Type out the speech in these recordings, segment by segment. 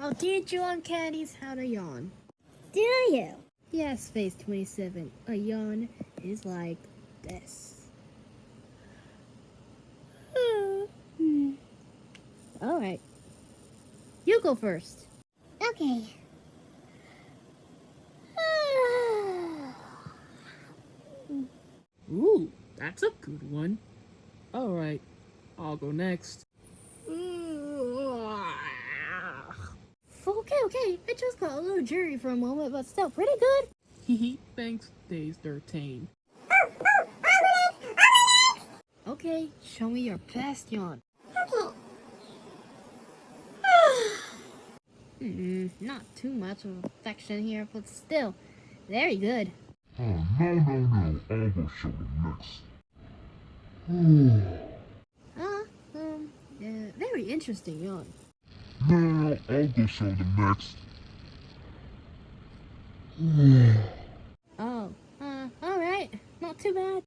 I'll teach you uncannies how to yawn. Do you? Yes, Phase 27. A yawn is like this. Alright. You go first. Okay. Ooh, that's a good one. Alright, I'll go next. Okay. I just got a little jury for a moment, but still pretty good. Hehe, thanks, Days 13. Okay, show me your best yawn. Not too much of affection here, but still, very good. Oh, no. I'll go show them next. Very interesting yawn. No, I'll go show them next. Alright. Not too bad.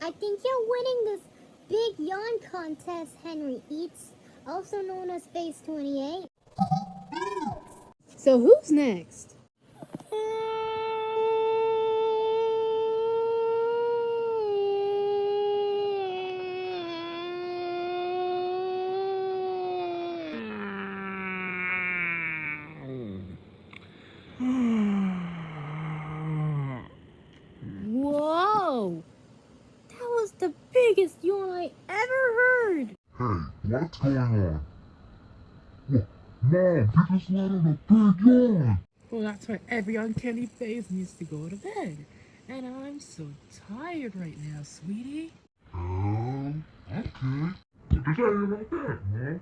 I think you're winning this big yawn contest, Henry Eats, also known as Phase 28. So who's next? Whoa! That was the biggest yawn I ever heard! Hey, what's going on? Whoa, Mom, you just let out a big yawn! Well, that's why every uncanny phase needs to go to bed. And I'm so tired right now, sweetie. Okay. What to say about that, Mom?